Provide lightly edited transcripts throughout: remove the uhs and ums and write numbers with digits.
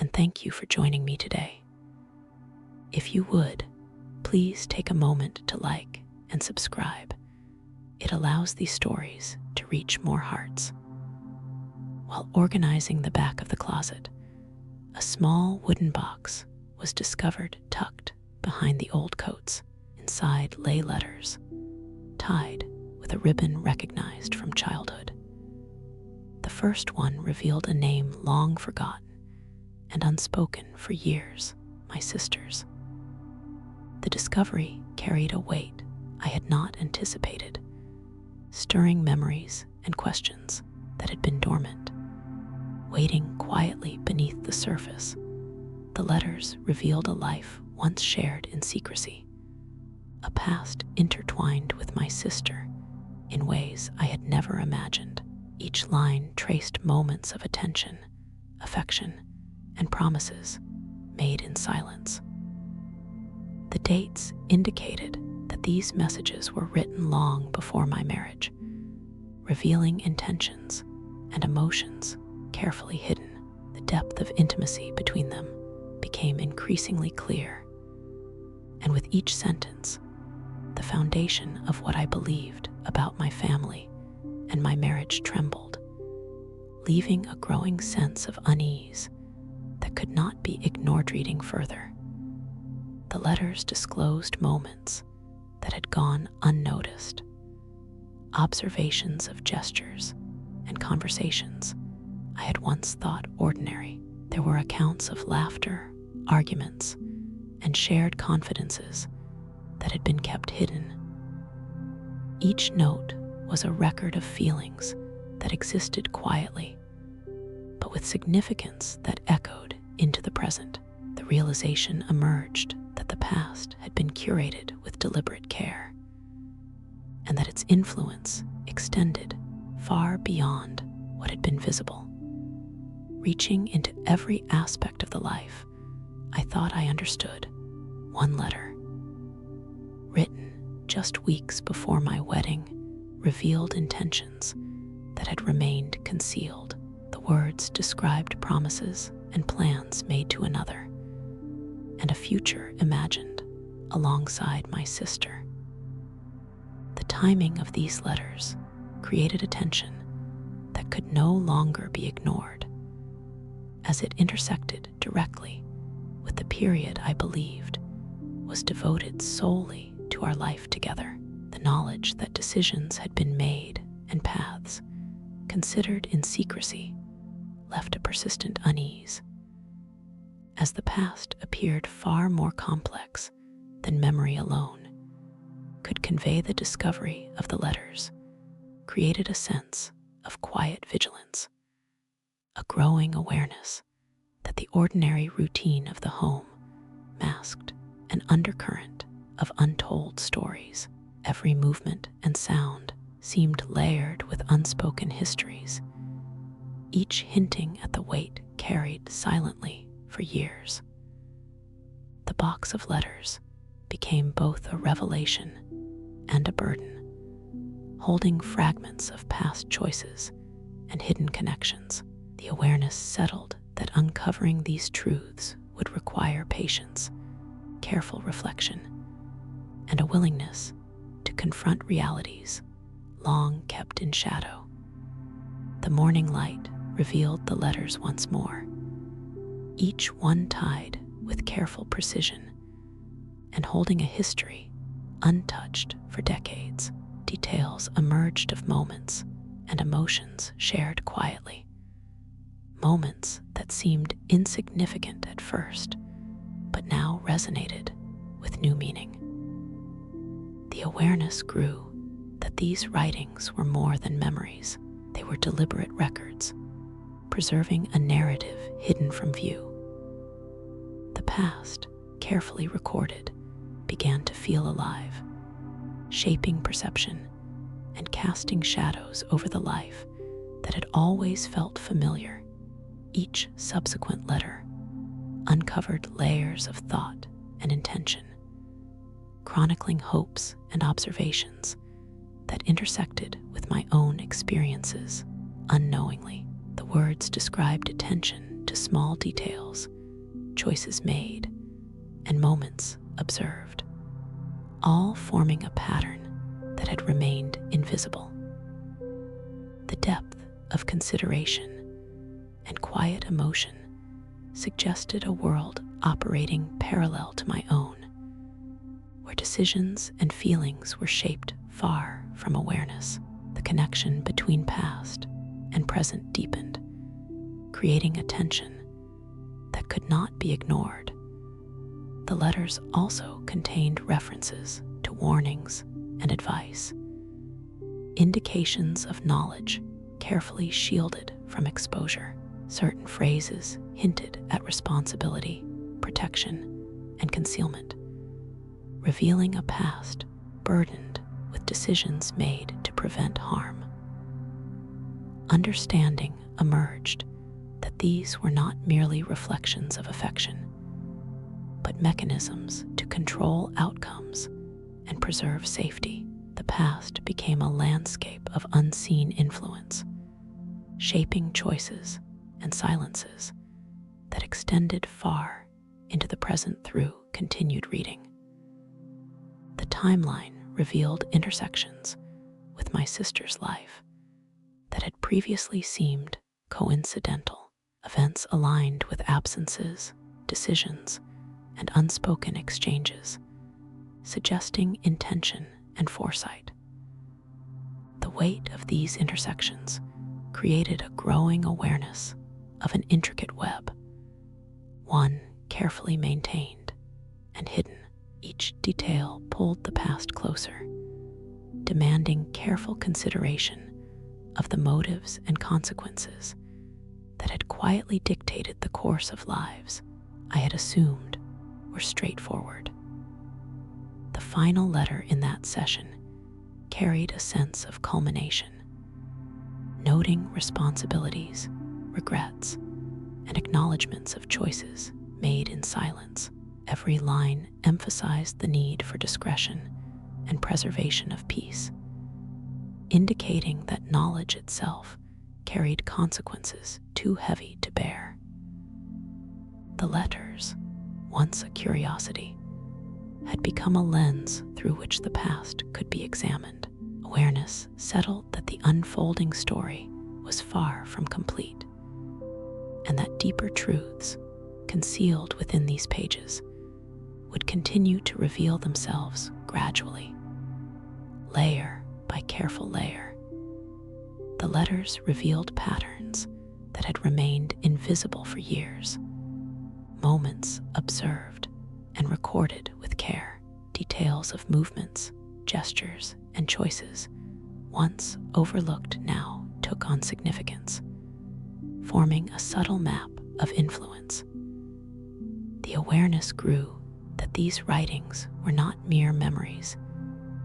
and thank you for joining me today. If you would, please take a moment to like and subscribe. It allows these stories to reach more hearts. While organizing the back of the closet, a small wooden box was discovered tucked behind the old coats. Inside lay letters, tied with a ribbon recognized from childhood. The first one revealed a name long forgotten and unspoken for years, my sister's. The discovery carried a weight I had not anticipated, stirring memories and questions that had been dormant. Waiting quietly beneath the surface, the letters revealed a life once shared in secrecy, a past intertwined with my sister in ways I had never imagined. Each line traced moments of attention, affection, and promises made in silence. The dates indicated that these messages were written long before my marriage, revealing intentions and emotions carefully hidden. The depth of intimacy between them became increasingly clear, and with each sentence, the foundation of what I believed about my family and my marriage trembled, leaving a growing sense of unease that could not be ignored. Reading further, the letters disclosed moments that had gone unnoticed, observations of gestures and conversations I had once thought ordinary. There were accounts of laughter, arguments, and shared confidences that had been kept hidden. Each note was a record of feelings that existed quietly, but with significance that echoed into the present. The realization emerged that the past had been curated with deliberate care, and that its influence extended far beyond what had been visible, reaching into every aspect of the life I thought I understood. One letter, written just weeks before my wedding, revealed intentions that had remained concealed. The words described promises and plans made to another, and a future imagined alongside my sister. The timing of these letters created a tension that could no longer be ignored, as it intersected directly with the period I believed was devoted solely to our life together. The knowledge that decisions had been made and paths considered in secrecy left a persistent unease, as the past appeared far more complex than memory alone could convey. The discovery of the letters created a sense of quiet vigilance, a growing awareness that the ordinary routine of the home masked an undercurrent of untold stories. Every movement and sound seemed layered with unspoken histories, each hinting at the weight carried silently for years. The box of letters became both a revelation and a burden, holding fragments of past choices and hidden connections. The awareness settled that uncovering these truths would require patience, careful reflection, and a willingness to confront realities long kept in shadow. The morning light revealed the letters once more, each one tied with careful precision and holding a history untouched for decades. Details emerged of moments and emotions shared quietly, moments that seemed insignificant at first, but now resonated with new meaning. The awareness grew that these writings were more than memories. They were deliberate records, preserving a narrative hidden from view. The past, carefully recorded, began to feel alive, shaping perception and casting shadows over the life that had always felt familiar. Each subsequent letter uncovered layers of thought and intention, chronicling hopes and observations that intersected with my own experiences. Unknowingly, the words described attention to into small details, choices made, and moments observed, all forming a pattern that had remained invisible. The depth of consideration and quiet emotion suggested a world operating parallel to my own, where decisions and feelings were shaped far from awareness. The connection between past and present deepened, creating a tension that could not be ignored. The letters also contained references to warnings and advice, indications of knowledge carefully shielded from exposure. Certain phrases hinted at responsibility, protection, and concealment, revealing a past burdened with decisions made to prevent harm. Understanding emerged that these were not merely reflections of affection, but mechanisms to control outcomes and preserve safety. The past became a landscape of unseen influence, shaping choices and silences that extended far into the present through continued reading. The timeline revealed intersections with my sister's life that had previously seemed coincidental. Events aligned with absences, decisions, and unspoken exchanges, suggesting intention and foresight. The weight of these intersections created a growing awareness of an intricate web, one carefully maintained and hidden. Each detail pulled the past closer, demanding careful consideration of the motives and consequences that had quietly dictated the course of lives I had assumed were straightforward. The final letter in that session carried a sense of culmination, noting responsibilities, regrets, and acknowledgments of choices made in silence. Every line emphasized the need for discretion and preservation of peace, indicating that knowledge itself carried consequences too heavy to bear. The letters, once a curiosity, had become a lens through which the past could be examined. Awareness settled that the unfolding story was far from complete, and that deeper truths concealed within these pages would continue to reveal themselves gradually, layer by careful layer. The letters revealed patterns that had remained invisible for years, moments observed and recorded with care, details of movements, gestures, and choices once overlooked now took on significance, forming a subtle map of influence. The awareness grew that these writings were not mere memories,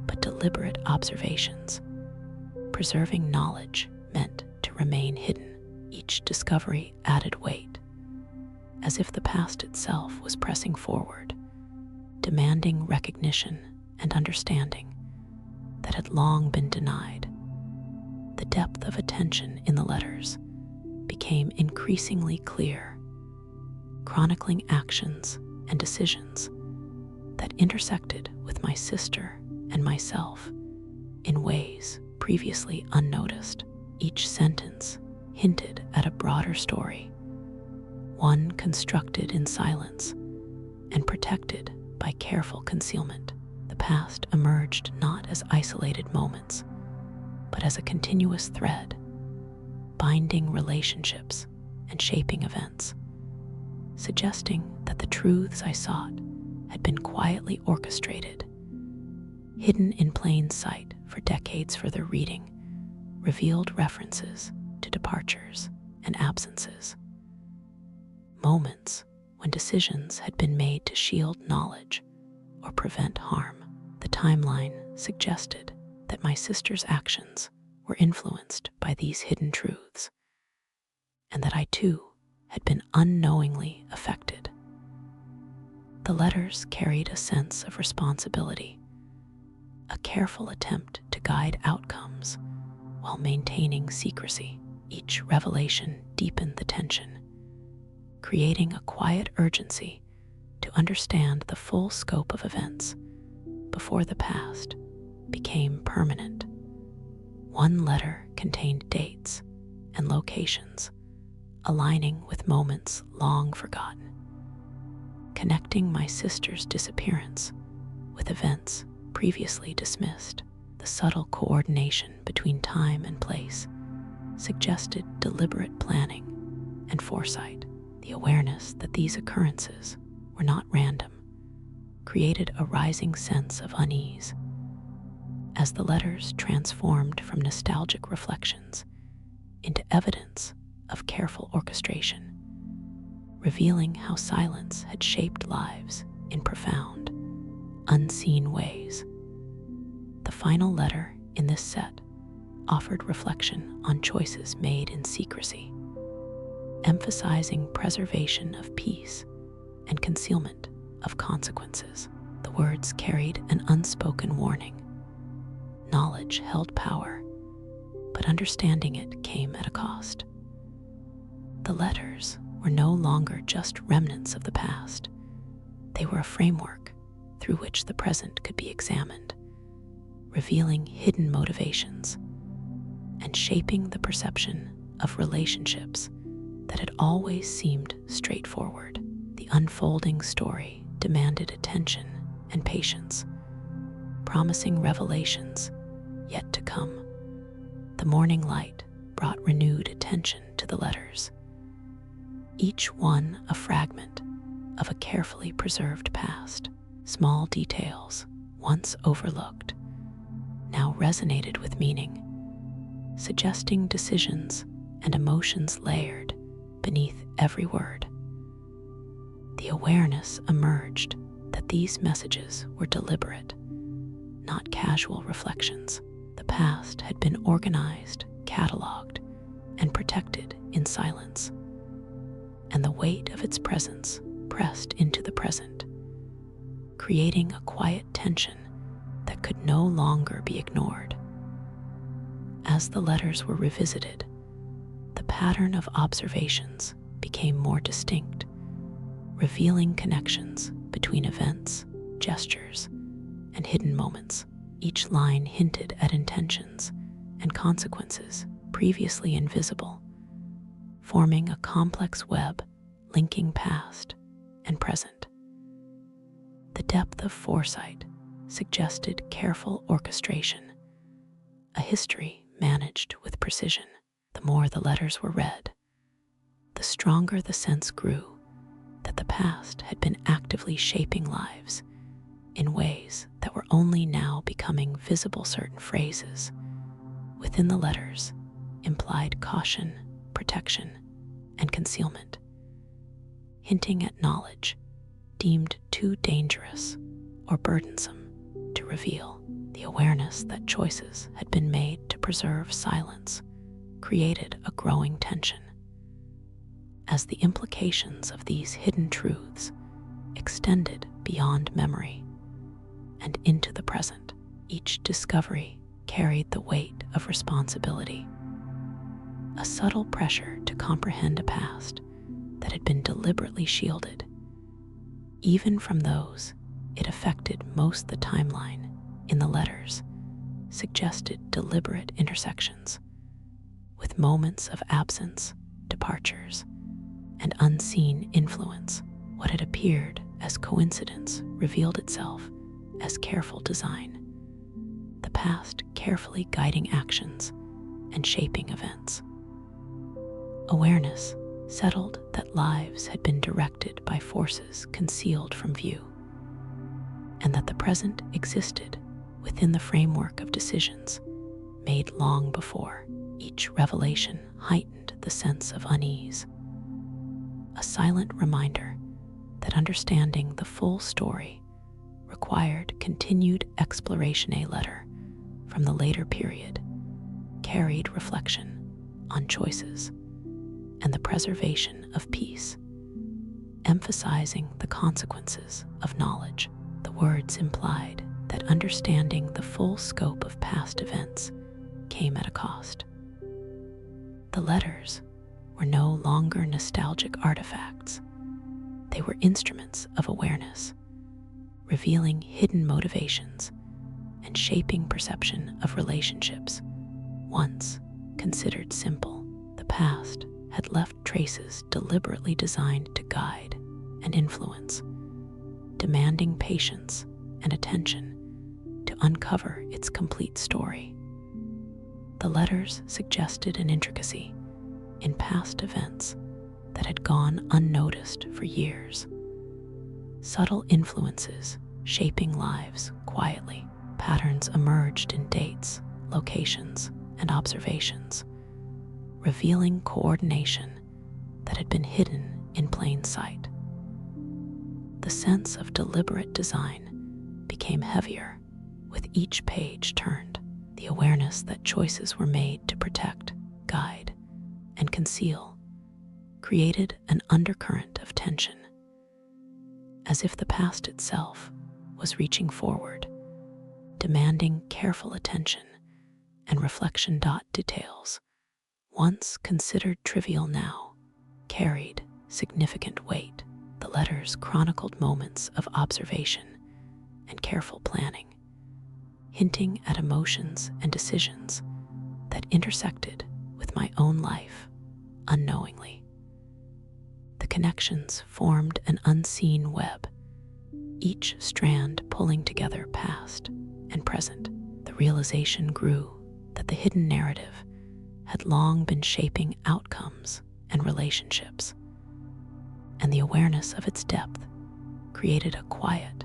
but deliberate observations. Preserving knowledge meant to remain hidden. Each discovery added weight, as if the past itself was pressing forward, demanding recognition and understanding that had long been denied. The depth of attention in the letters became increasingly clear, chronicling actions and decisions that intersected with my sister and myself in ways previously unnoticed. Each sentence hinted at a broader story, one constructed in silence and protected by careful concealment. The past emerged not as isolated moments, but as a continuous thread, binding relationships and shaping events, suggesting that the truths I sought had been quietly orchestrated, hidden in plain sight for decades. Further reading revealed references to departures and absences, moments when decisions had been made to shield knowledge or prevent harm. The timeline suggested that my sister's actions were influenced by these hidden truths, and that I too had been unknowingly affected. The letters carried a sense of responsibility, a careful attempt to guide outcomes while maintaining secrecy. Each revelation deepened the tension, creating a quiet urgency to understand the full scope of events before the past became permanent. One letter contained dates and locations aligning with moments long forgotten, connecting my sister's disappearance with events previously dismissed. The subtle coordination between time and place suggested deliberate planning and foresight. The awareness that these occurrences were not random created a rising sense of unease. As the letters transformed from nostalgic reflections into evidence of careful orchestration, revealing how silence had shaped lives in profound, unseen ways. The final letter in this set offered reflection on choices made in secrecy, emphasizing preservation of peace and concealment of consequences. The words carried an unspoken warning. Knowledge held power, but understanding it came at a cost. The letters were no longer just remnants of the past. They were a framework through which the present could be examined, revealing hidden motivations and shaping the perception of relationships that had always seemed straightforward. The unfolding story demanded attention and patience, promising revelations yet to come. The morning light brought renewed attention to the letters, each one a fragment of a carefully preserved past. Small details, once overlooked, now resonated with meaning, suggesting decisions and emotions layered beneath every word. The awareness emerged that these messages were deliberate, not casual reflections. The past had been organized, cataloged, and protected in silence, and the weight of its presence pressed into the present, creating a quiet tension that could no longer be ignored. As the letters were revisited, the pattern of observations became more distinct, revealing connections between events, gestures, and hidden moments. Each line hinted at intentions and consequences previously invisible, forming a complex web linking past and present. The depth of foresight suggested careful orchestration, a history managed with precision. The more the letters were read, the stronger the sense grew that the past had been actively shaping lives in ways that were only now becoming visible. Certain phrases within the letters implied caution, protection, and concealment, hinting at knowledge deemed too dangerous or burdensome to reveal. The awareness that choices had been made to preserve silence created a growing tension. As the implications of these hidden truths extended beyond memory and into the present, each discovery carried the weight of responsibility, a subtle pressure to comprehend a past that had been deliberately shielded, even from those it affected. Most. The timeline in the letters suggested deliberate intersections, with moments of absence, departures, and unseen influence. What had appeared as coincidence revealed itself as careful design, the past carefully guiding actions and shaping events. Awareness settled that lives had been directed by forces concealed from view, and that the present existed within the framework of decisions made long before. Each revelation heightened the sense of unease, a silent reminder that understanding the full story required continued exploration. A letter from the later period carried reflection on choices and the preservation of peace, emphasizing the consequences of knowledge. The words implied that understanding the full scope of past events came at a cost. The letters were no longer nostalgic artifacts. They were instruments of awareness, revealing hidden motivations and shaping perception of relationships. Once considered simple, the past had left traces deliberately designed to guide and influence, demanding patience and attention to uncover its complete story. The letters suggested an intricacy in past events that had gone unnoticed for years. Subtle influences shaping lives quietly. Patterns emerged in dates, locations, and observations, revealing coordination that had been hidden in plain sight. The sense of deliberate design became heavier with each page turned. The awareness that choices were made to protect, guide, and conceal created an undercurrent of tension, as if the past itself was reaching forward, demanding careful attention and reflection. Details, once considered trivial, now carried significant weight. The letters chronicled moments of observation and careful planning, hinting at emotions and decisions that intersected with my own life unknowingly. The connections formed an unseen web, each strand pulling together past and present. The realization grew that the hidden narrative had long been shaping outcomes and relationships, and the awareness of its depth created a quiet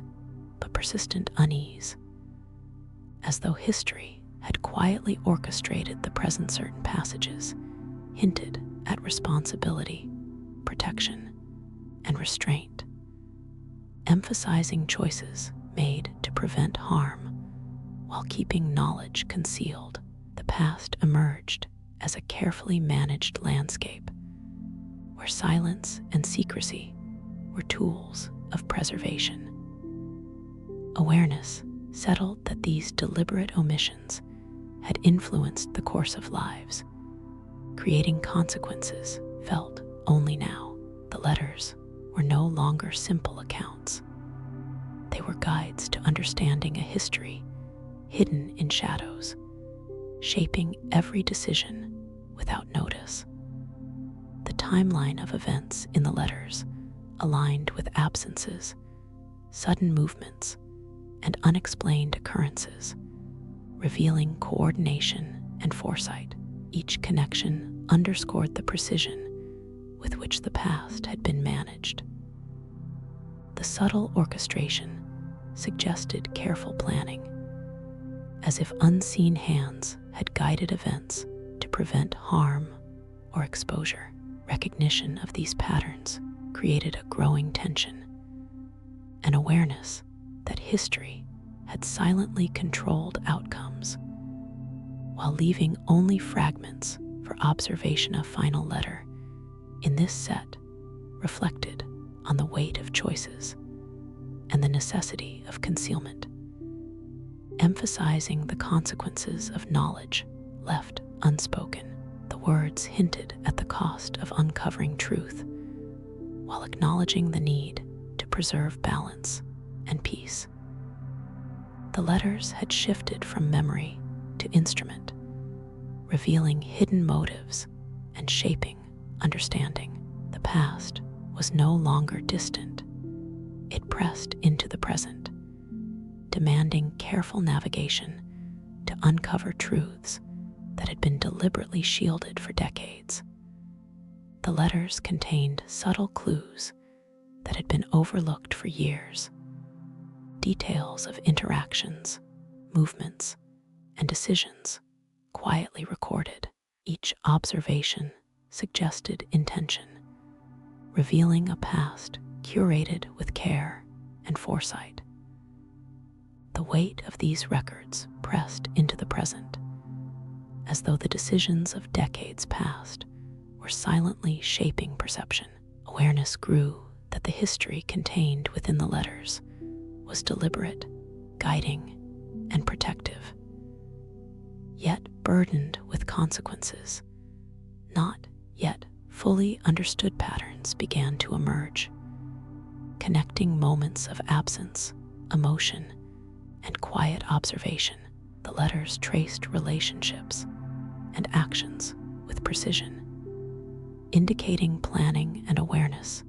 but persistent unease, as though history had quietly orchestrated the present. Certain passages hinted at responsibility, protection, and restraint, emphasizing choices made to prevent harm while keeping knowledge concealed. The past emerged as a carefully managed landscape where silence and secrecy were tools of preservation. Awareness settled that these deliberate omissions had influenced the course of lives, creating consequences felt only now. The letters were no longer simple accounts. They were guides to understanding a history hidden in shadows, shaping every decision without notice. The timeline of events in the letters aligned with absences, sudden movements, and unexplained occurrences, revealing coordination and foresight. Each connection underscored the precision with which the past had been managed. The subtle orchestration suggested careful planning, as if unseen hands had guided events to prevent harm or exposure. Recognition of these patterns created a growing tension, an awareness that history had silently controlled outcomes, while leaving only fragments for observation. A final letter in this set reflected on the weight of choices and the necessity of concealment, emphasizing the consequences of knowledge left unspoken. The words hinted at the cost of uncovering truth, while acknowledging the need to preserve balance and peace. The letters had shifted from memory to instrument, revealing hidden motives and shaping understanding. The past was no longer distant. It pressed into the present, demanding careful navigation to uncover truths that had been deliberately shielded for decades. The letters contained subtle clues that had been overlooked for years, details of interactions, movements, and decisions quietly recorded. Each observation suggested intention, revealing a past curated with care and foresight. The weight of these records pressed into the present, as though the decisions of decades past were silently shaping perception. Awareness grew that the history contained within the letters was deliberate, guiding, and protective, yet burdened with consequences not yet fully understood patterns began to emerge, connecting moments of absence, emotion, and quiet observation. The letters traced relationships and actions with precision, indicating planning and awareness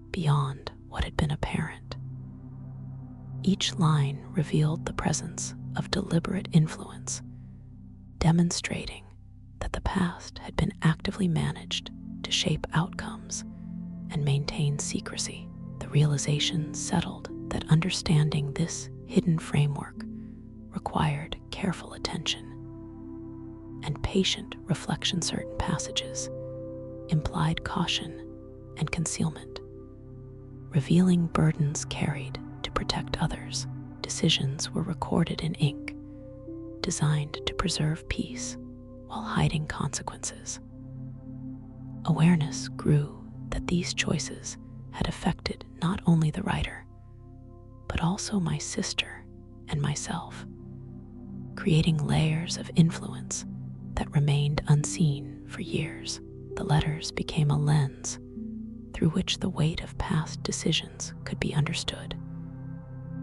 beyond what had been apparent. Each line revealed the presence of deliberate influence, demonstrating that the past had been actively managed to shape outcomes and maintain secrecy. The realization settled that understanding this hidden framework required careful attention and patient reflection. Certain passages implied caution and concealment, revealing burdens carried to protect others. Decisions were recorded in ink, designed to preserve peace while hiding consequences. Awareness grew that these choices had affected not only the writer, but also my sister and myself, creating layers of influence that remained unseen for years. The letters became a lens through which the weight of past decisions could be understood,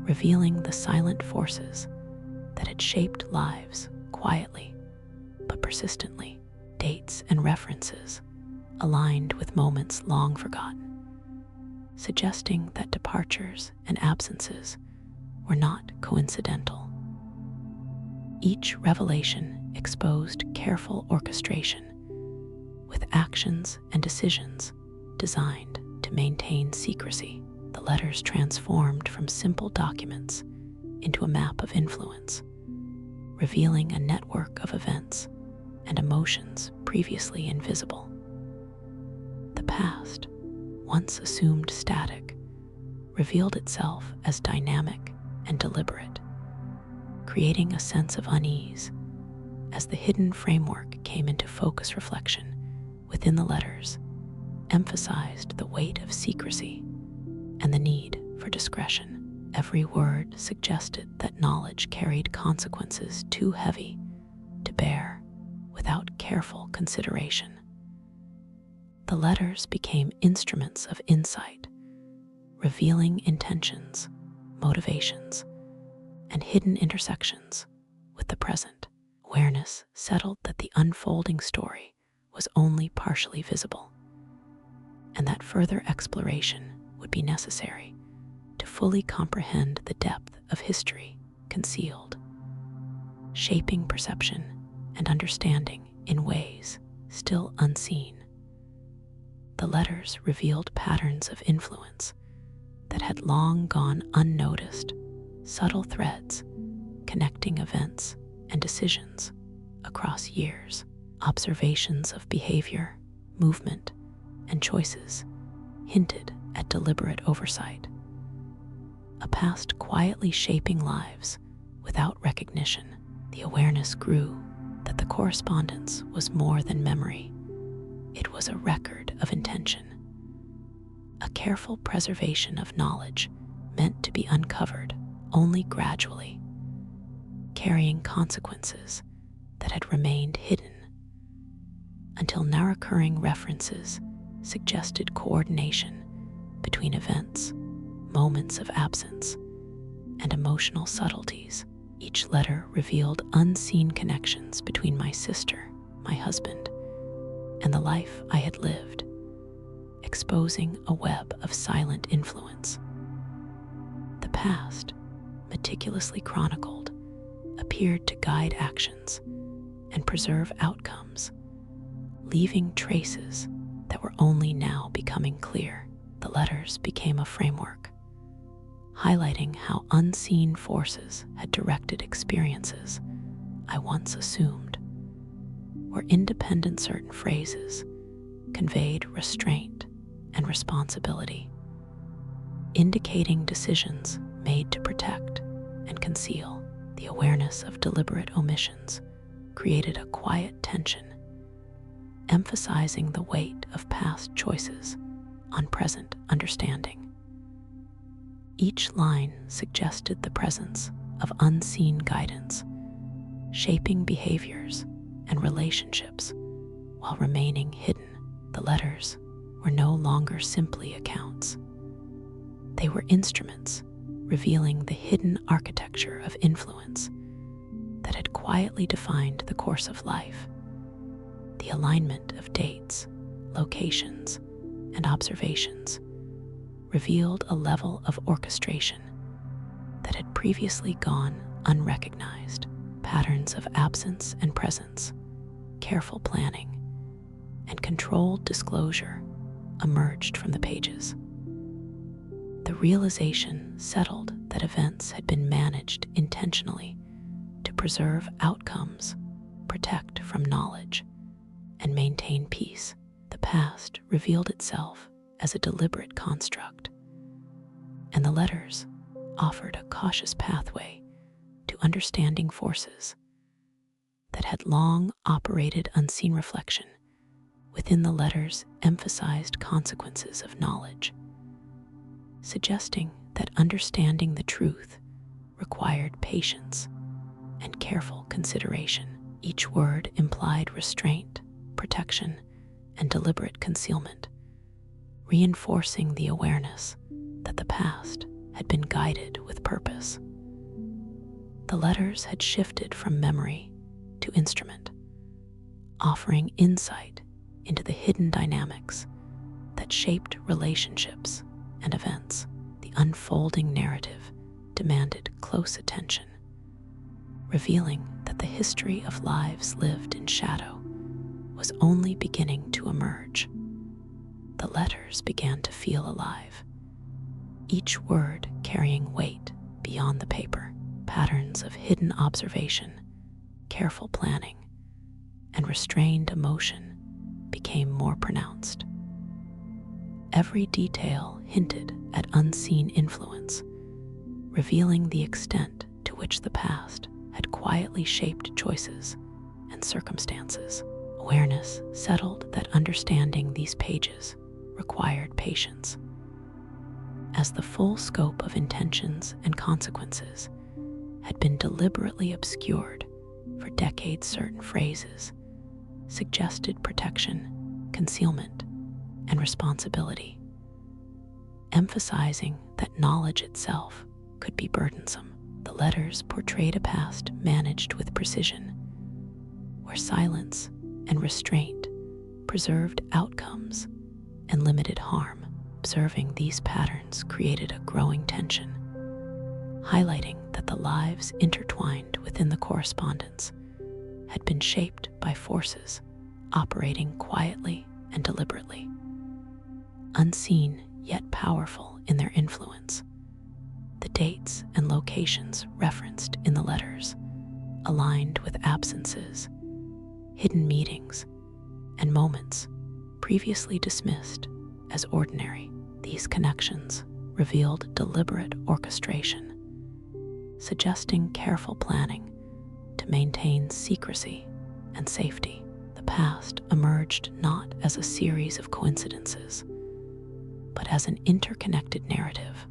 revealing the silent forces that had shaped lives quietly but persistently. Dates and references aligned with moments long forgotten, suggesting that departures and absences were not coincidental. Each revelation exposed careful orchestration, with actions and decisions designed to maintain secrecy. The letters transformed from simple documents into a map of influence, revealing a network of events and emotions previously invisible. The past, once assumed static, revealed itself as dynamic and deliberate, creating a sense of unease as the hidden framework came into focus. Reflection within the letters emphasized the weight of secrecy and the need for discretion. Every word suggested that knowledge carried consequences too heavy to bear without careful consideration. The letters became instruments of insight, revealing intentions, motivations, and hidden intersections with the present. Awareness settled that the unfolding story was only partially visible, and that further exploration would be necessary to fully comprehend the depth of history concealed, shaping perception and understanding in ways still unseen. The letters revealed patterns of influence that had long gone unnoticed, subtle threads connecting events and decisions across years. Observations of behavior, movement, and choices hinted at deliberate oversight, a past quietly shaping lives without recognition. The awareness grew that the correspondence was more than memory. It was a record of intention, a careful preservation of knowledge meant to be uncovered only gradually, carrying consequences that had remained hidden until now. Recurring references suggested coordination between events, moments of absence, and emotional subtleties. Each letter revealed unseen connections between my sister, my husband, and the life I had lived, exposing a web of silent influence. The past, meticulously chronicled, appeared to guide actions and preserve outcomes, leaving traces that were only now becoming clear. The letters became a framework, highlighting how unseen forces had directed experiences I once assumed were independent. Certain phrases conveyed restraint and responsibility, indicating decisions made to protect and conceal. The awareness of deliberate omissions created a quiet tension, emphasizing the weight of past choices on present understanding. Each line suggested the presence of unseen guidance, shaping behaviors and relationships while remaining hidden. The letters were no longer simply accounts. They were instruments revealing the hidden architecture of influence that had quietly defined the course of life. The alignment of dates, locations, and observations revealed a level of orchestration that had previously gone unrecognized. Patterns of absence and presence, careful planning, and controlled disclosure emerged from the pages. The realization settled that events had been managed intentionally to preserve outcomes, protect from knowledge, and maintain peace. The past revealed itself as a deliberate construct, and the letters offered a cautious pathway to understanding forces that had long operated unseen. Reflection within the letters emphasized consequences of knowledge, suggesting that understanding the truth required patience and careful consideration. Each word implied restraint, protection, and deliberate concealment, reinforcing the awareness that the past had been guided with purpose. The letters had shifted from memory to instrument, offering insight into the hidden dynamics that shaped relationships and events. The unfolding narrative demanded close attention, revealing that the history of lives lived in shadow was only beginning to emerge. The letters began to feel alive, each word carrying weight beyond the paper. Patterns of hidden observation, careful planning, and restrained emotion became more pronounced. Every detail hinted at unseen influence, revealing the extent to which the past had quietly shaped choices and circumstances. Awareness settled that understanding these pages required patience, as the full scope of intentions and consequences had been deliberately obscured for decades. Certain phrases suggested protection, concealment, and responsibility, emphasizing that knowledge itself could be burdensome. The letters portrayed a past managed with precision, where silence and restraint preserved outcomes and limited harm. Observing these patterns created a growing tension, highlighting that the lives intertwined within the correspondence had been shaped by forces operating quietly and deliberately. Unseen yet powerful in their influence, the dates and locations referenced in the letters aligned with absences, hidden meetings, and moments previously dismissed as ordinary. These connections revealed deliberate orchestration, suggesting careful planning to maintain secrecy and safety. The past emerged not as a series of coincidences, but as an interconnected narrative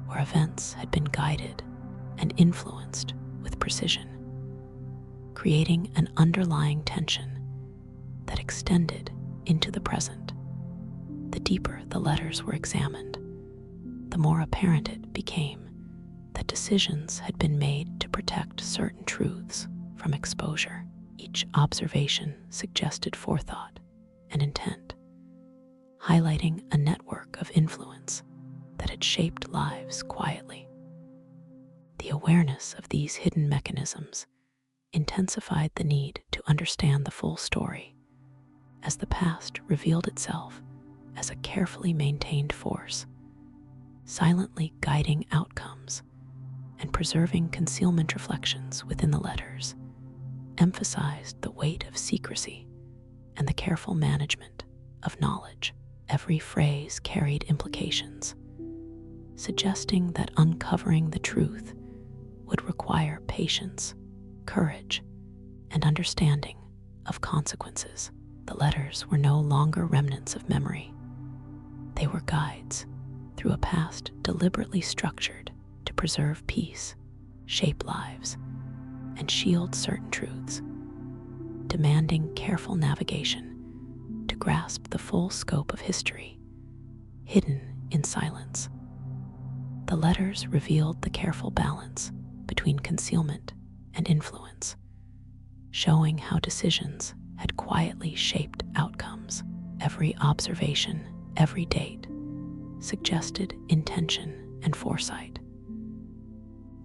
where events had been guided and influenced with precision, creating an underlying tension that extended into the present. The deeper the letters were examined, the more apparent it became that decisions had been made to protect certain truths from exposure. Each observation suggested forethought and intent, highlighting a network of influence that had shaped lives quietly. The awareness of these hidden mechanisms intensified the need to understand the full story, as the past revealed itself as a carefully maintained force, silently guiding outcomes and preserving concealment. Reflections within the letters emphasized the weight of secrecy and the careful management of knowledge. Every phrase carried implications, suggesting that uncovering the truth would require patience, courage, and understanding of consequences. The letters were no longer remnants of memory. They were guides through a past deliberately structured to preserve peace, shape lives, and shield certain truths, demanding careful navigation to grasp the full scope of history, hidden in silence. The letters revealed the careful balance between concealment and influence, showing how decisions had quietly shaped outcomes. Every observation, every date, suggested intention and foresight.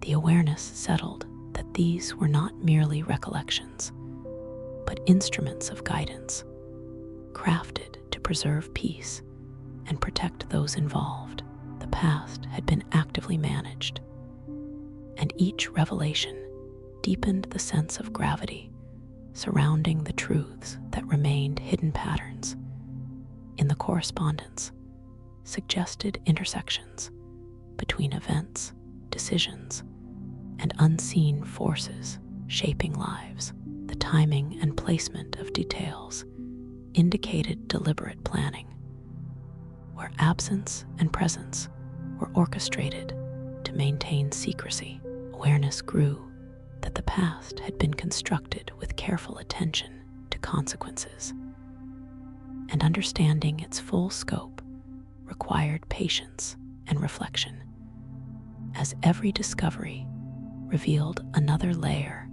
The awareness settled that these were not merely recollections, but instruments of guidance, crafted to preserve peace and protect those involved. The past had been actively managed, and each revelation deepened the sense of gravity surrounding the truths that remained hidden. Patterns in the correspondence suggested intersections between events, decisions, and unseen forces shaping lives. The timing and placement of details indicated deliberate planning, where absence and presence were orchestrated to maintain secrecy. Awareness grew that the past had been constructed with careful attention to consequences, and understanding its full scope required patience and reflection, as every discovery revealed another layer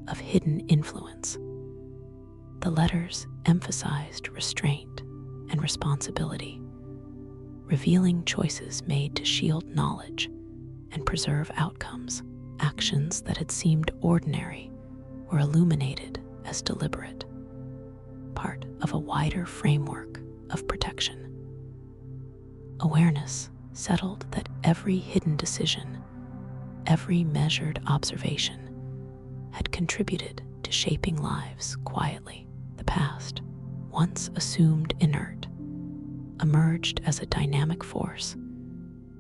of hidden influence. The letters emphasized restraint and responsibility, revealing choices made to shield knowledge and preserve outcomes. Actions that had seemed ordinary were illuminated as deliberate, part of a wider framework of protection. Awareness settled that every hidden decision, every measured observation, had contributed to shaping lives quietly. The past, once assumed inert, emerged as a dynamic force,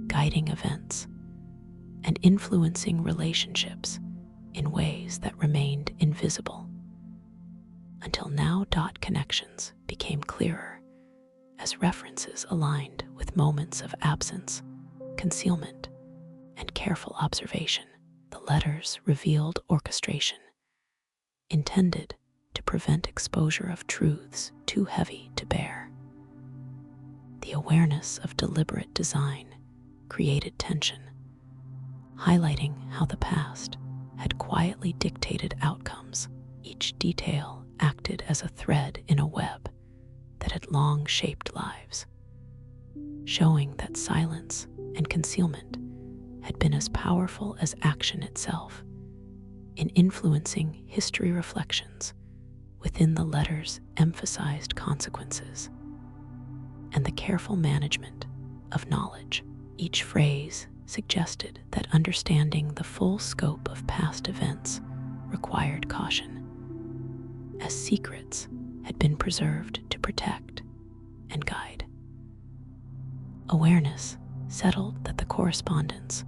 guiding events and influencing relationships in ways that remained invisible. Until now, connections became clearer as references aligned with moments of absence, concealment, and careful observation. The letters revealed orchestration, intended to prevent exposure of truths too heavy to bear. The awareness of deliberate design created tension, highlighting how the past had quietly dictated outcomes. Each detail acted as a thread in a web that had long shaped lives, showing that silence and concealment had been as powerful as action itself in influencing history. Reflections within the letters emphasized consequences and the careful management of knowledge. Each phrase suggested that understanding the full scope of past events required caution, as secrets had been preserved to protect and guide. Awareness settled that the correspondence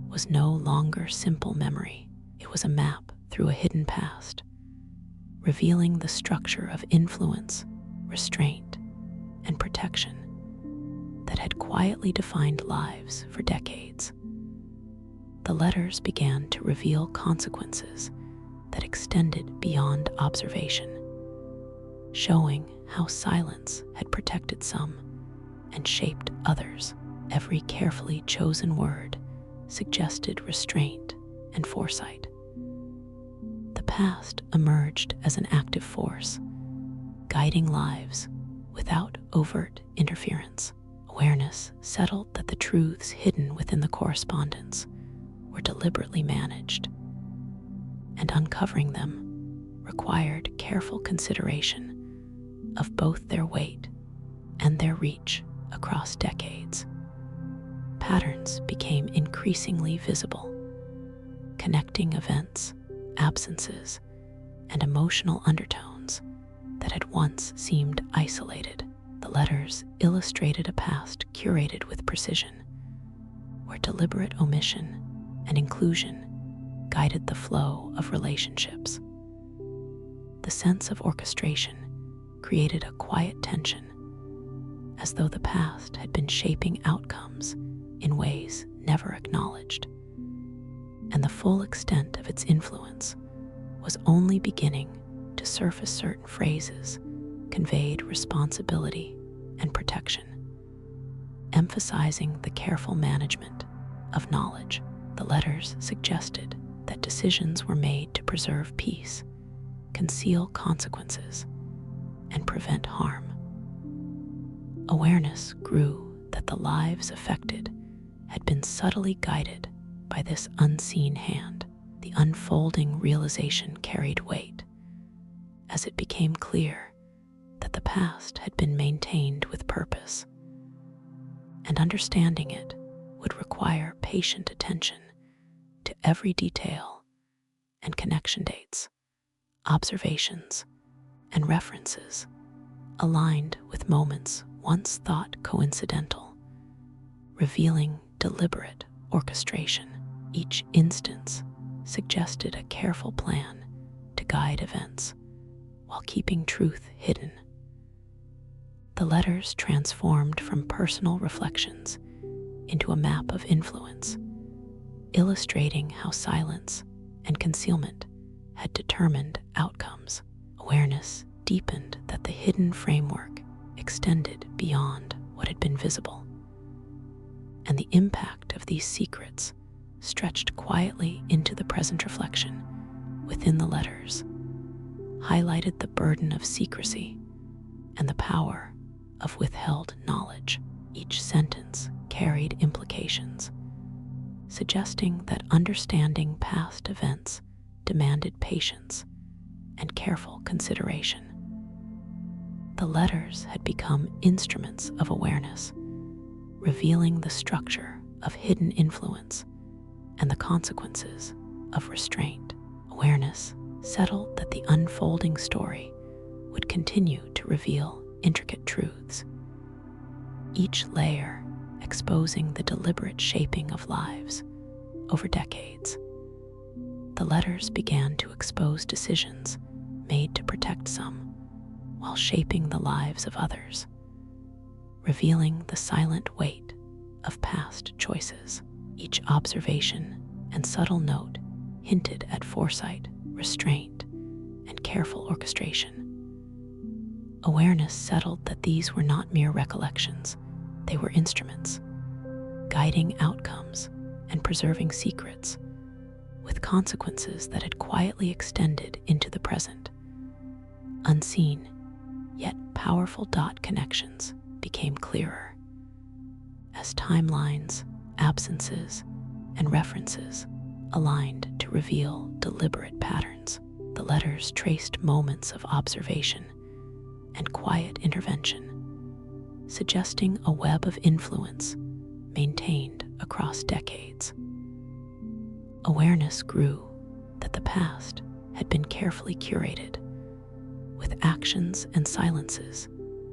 was no longer simple memory. It was a map through a hidden past, revealing the structure of influence, restraint, and protection that had quietly defined lives for decades. The letters began to reveal consequences that extended beyond observation, showing how silence had protected some and shaped others. Every carefully chosen word suggested restraint and foresight. The past emerged as an active force, guiding lives without overt interference. Awareness settled that the truths hidden within the correspondence were deliberately managed, and uncovering them required careful consideration of both their weight and their reach across decades. Patterns became increasingly visible, connecting events, absences, and emotional undertones that had once seemed isolated. The letters illustrated a past curated with precision, where deliberate omission and inclusion guided the flow of relationships. The sense of orchestration created a quiet tension, as though the past had been shaping outcomes in ways never acknowledged, and the full extent of its influence was only beginning to surface. Certain phrases conveyed responsibility and protection, emphasizing the careful management of knowledge. The letters suggested that decisions were made to preserve peace, conceal consequences, and prevent harm. Awareness grew that the lives affected had been subtly guided by this unseen hand. The unfolding realization carried weight, as it became clear that the past had been maintained with purpose, and understanding it would require patient attention to every detail and connection dates, observations, and references aligned with moments once thought coincidental, revealing deliberate orchestration. Each instance suggested a careful plan to guide events while keeping truth hidden. The letters transformed from personal reflections into a map of influence, illustrating how silence and concealment had determined outcomes. Awareness deepened that the hidden framework extended beyond what had been visible, and the impact of these secrets stretched quietly into the present. Reflection within the letters highlighted the burden of secrecy and the power of withheld knowledge. Each sentence carried implications, suggesting that understanding past events demanded patience and careful consideration. The letters had become instruments of awareness, revealing the structure of hidden influence and the consequences of restraint. Awareness settled that the unfolding story would continue to reveal intricate truths, each layer exposing the deliberate shaping of lives over decades. The letters began to expose decisions made to protect some while shaping the lives of others, revealing the silent weight of past choices. Each observation and subtle note hinted at foresight, restraint, and careful orchestration. Awareness settled that these were not mere recollections, they were instruments, guiding outcomes and preserving secrets, with consequences that had quietly extended into the present. Unseen, yet powerful dot connections became clearer as timelines, absences, and references aligned to reveal deliberate patterns. The letters traced moments of observation and quiet intervention, suggesting a web of influence maintained across decades. Awareness grew that the past had been carefully curated, with actions and silences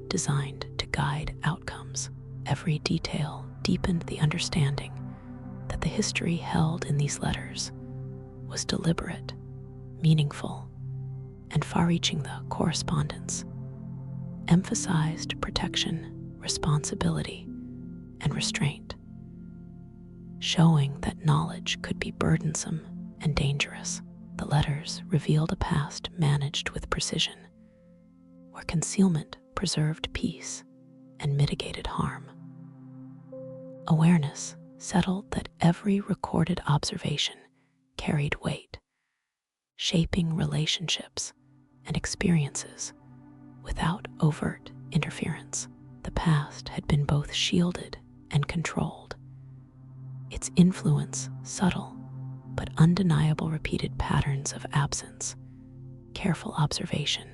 designed to guide outcomes. Every detail deepened the understanding that the history held in these letters was deliberate, meaningful, and far-reaching. The correspondence emphasized protection, responsibility, and restraint, showing that knowledge could be burdensome and dangerous. The letters revealed a past managed with precision, where concealment preserved peace and mitigated harm. Awareness settled that every recorded observation carried weight, shaping relationships and experiences without overt interference. The past had been both shielded and controlled, its influence subtle but undeniable. Repeated patterns of absence, careful observation,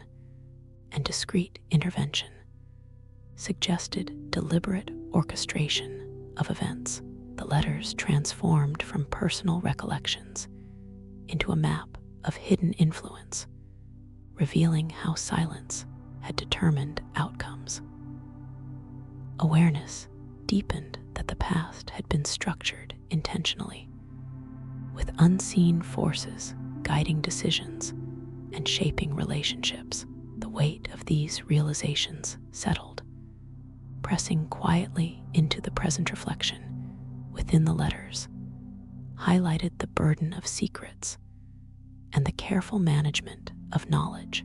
and discreet intervention suggested deliberate orchestration of events. The letters transformed from personal recollections into a map of hidden influence, revealing how silence had determined outcomes. Awareness deepened that the past had been structured intentionally, with unseen forces guiding decisions and shaping relationships. The weight of these realizations settled, pressing quietly into the present. Reflection within the letters highlighted the burden of secrets and the careful management of knowledge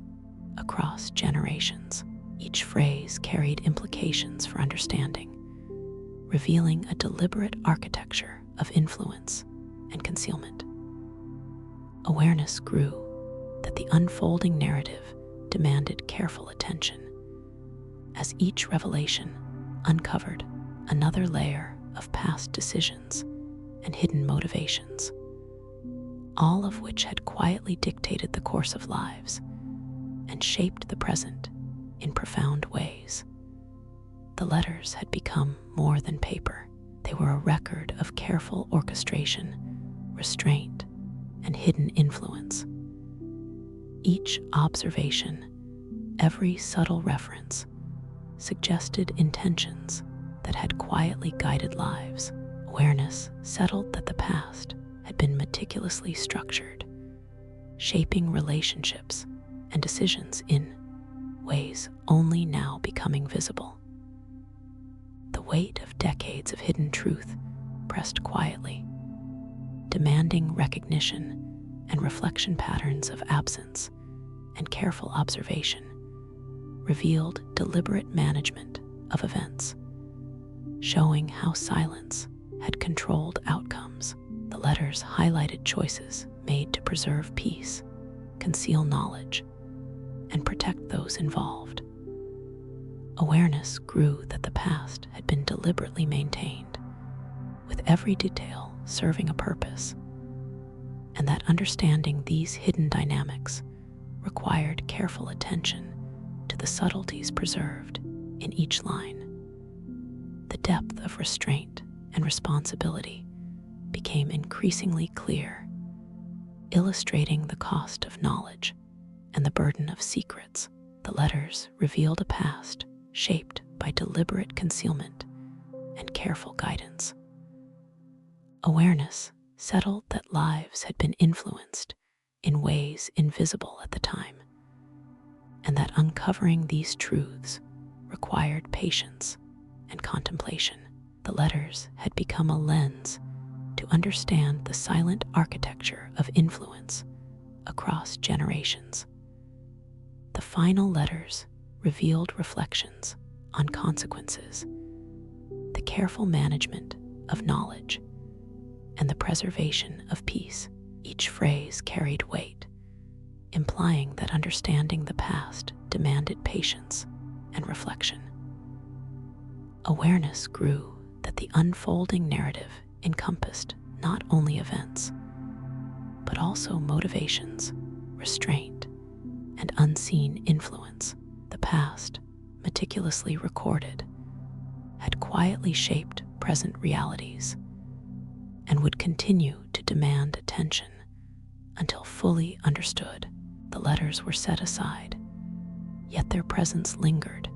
across generations. Each phrase carried implications for understanding, revealing a deliberate architecture of influence and concealment. Awareness grew that the unfolding narrative demanded careful attention, as each revelation uncovered another layer of past decisions and hidden motivations, all of which had quietly dictated the course of lives and shaped the present in profound ways. The letters had become more than paper. They were a record of careful orchestration, restraint, and hidden influence. Each observation, every subtle reference, suggested intentions that had quietly guided lives. Awareness settled that the past had been meticulously structured, shaping relationships and decisions in ways only now becoming visible. The weight of decades of hidden truth pressed quietly, demanding recognition and reflection. Patterns of absence and careful observation revealed deliberate management of events, showing how silence had controlled outcomes. The letters highlighted choices made to preserve peace, conceal knowledge, and protect those involved. Awareness grew that the past had been deliberately maintained, with every detail serving a purpose, and that understanding these hidden dynamics required careful attention to the subtleties preserved in each line. The depth of restraint and responsibility became increasingly clear, illustrating the cost of knowledge and the burden of secrets. The letters revealed a past shaped by deliberate concealment and careful guidance. Awareness settled that lives had been influenced in ways invisible at the time, and that uncovering these truths required patience and contemplation. The letters had become a lens to understand the silent architecture of influence across generations. The final letters revealed reflections on consequences, the careful management of knowledge, and the preservation of peace. Each phrase carried weight, implying that understanding the past demanded patience and reflection. Awareness grew that the unfolding narrative encompassed not only events, but also motivations, restraint, and unseen influence. The past, meticulously recorded, had quietly shaped present realities and would continue to demand attention until fully understood. The letters were set aside, yet their presence lingered,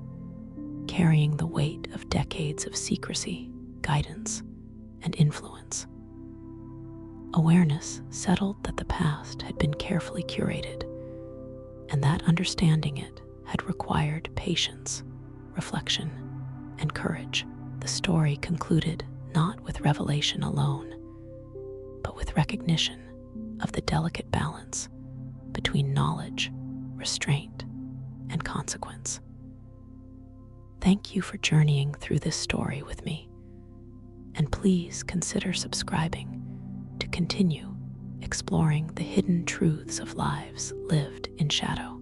carrying the weight of decades of secrecy, guidance, and influence. Awareness settled that the past had been carefully curated, and that understanding it had required patience, reflection, and courage. The story concluded not with revelation alone, but with recognition of the delicate balance between knowledge, restraint, and consequence. Thank you for journeying through this story with me, and please consider subscribing to continue exploring the hidden truths of lives lived in shadow.